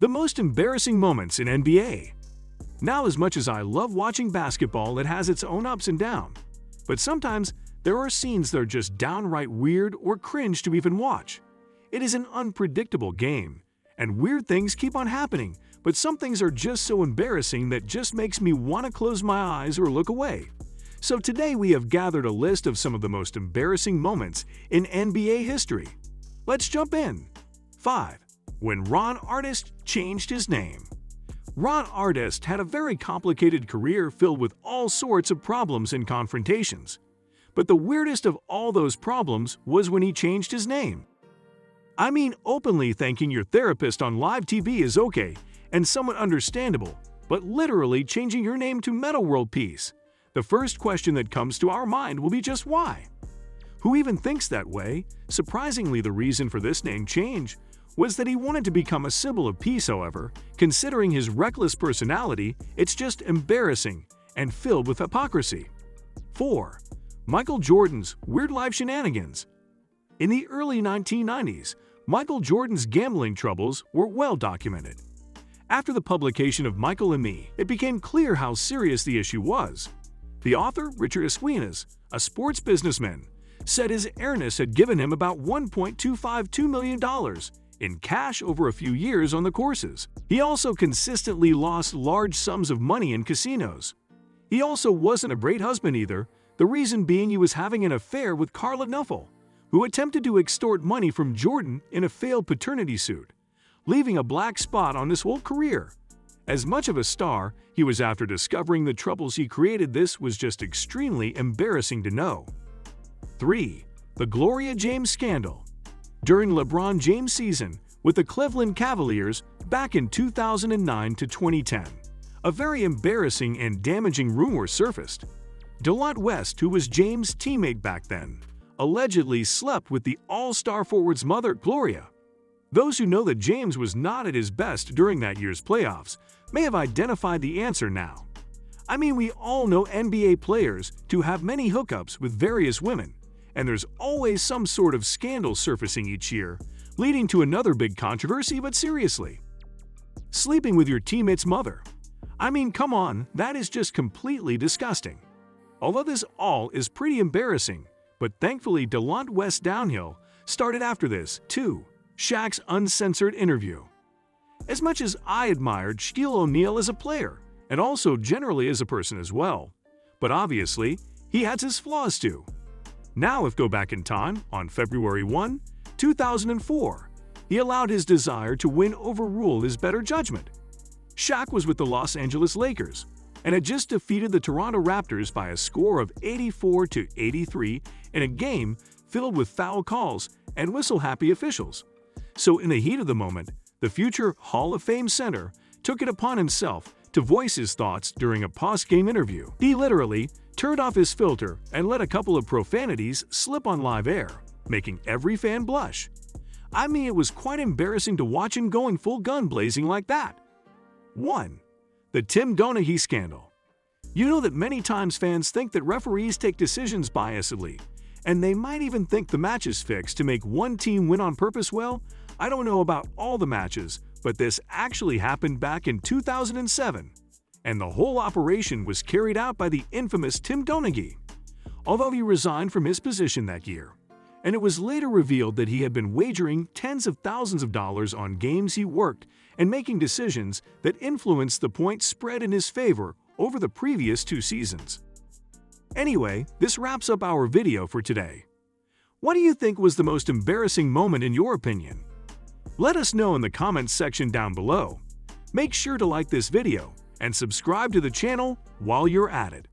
The most embarrassing moments in NBA. Now, as much as I love watching basketball, it has its own ups and downs. But sometimes there are scenes that are just downright weird or cringe to even watch. It is an unpredictable game, and weird things keep on happening, but some things are just so embarrassing that just makes me want to close my eyes or look away. So today we have gathered a list of some of the most embarrassing moments in NBA history. Let's jump in. 5. When Ron Artest changed his name. Ron Artest had a very complicated career filled with all sorts of problems and confrontations. But the weirdest of all those problems was when he changed his name. I mean, openly thanking your therapist on live TV is okay and somewhat understandable, but literally changing your name to Meta World Peace. The first question that comes to our mind will be just why? Who even thinks that way? Surprisingly, the reason for this name change was that he wanted to become a symbol of peace. However, considering his reckless personality, it's just embarrassing and filled with hypocrisy. 4. Michael Jordan's weird life shenanigans. In the early 1990s, Michael Jordan's gambling troubles were well documented. After the publication of Michael and Me, it became clear how serious the issue was. The author, Richard Esquinas, a sports businessman, said his heiress had given him about $1.252 million in cash over a few years on the courses. He also consistently lost large sums of money in casinos. He also wasn't a great husband either, the reason being he was having an affair with Carla Nuffel, who attempted to extort money from Jordan in a failed paternity suit, leaving a black spot on his whole career. As much of a star he was after discovering the troubles he created, this was just extremely embarrassing to know. 3. The Gloria James scandal. During LeBron James' season with the Cleveland Cavaliers back in 2009 to 2010, a very embarrassing and damaging rumor surfaced. Delonte West, who was James' teammate back then, allegedly slept with the all-star forward's mother, Gloria. Those who know that James was not at his best during that year's playoffs may have identified the answer now. I mean, we all know NBA players to have many hookups with various women, and there's always some sort of scandal surfacing each year, leading to another big controversy. But seriously, sleeping with your teammate's mother? I mean, come on, that is just completely disgusting. Although this all is pretty embarrassing, but thankfully Delonte West's downhill started after this, too. Shaq's uncensored interview. As much as I admired Shaquille O'Neal as a player, and also generally as a person as well, but obviously, he has his flaws too. Now, if go back in time, on February 1, 2004, he allowed his desire to win overrule his better judgment. Shaq was with the Los Angeles Lakers and had just defeated the Toronto Raptors by a score of 84-83 in a game filled with foul calls and whistle-happy officials. So in the heat of the moment, the future Hall of Fame center took it upon himself to voice his thoughts during a post-game interview. He literally turned off his filter and let a couple of profanities slip on live air, making every fan blush. I mean, it was quite embarrassing to watch him going full gun blazing like that. 1. The Tim Donaghy scandal. You know that many times fans think that referees take decisions biasedly, and they might even think the match is fixed to make one team win on purpose. Well, I don't know about all the matches, but this actually happened back in 2007, and the whole operation was carried out by the infamous Tim Donaghy. Although he resigned from his position that year, and it was later revealed that he had been wagering tens of thousands of dollars on games he worked and making decisions that influenced the point spread in his favor over the previous 2 seasons. Anyway, this wraps up our video for today. What do you think was the most embarrassing moment in your opinion? Let us know in the comments section down below. Make sure to like this video and subscribe to the channel while you're at it.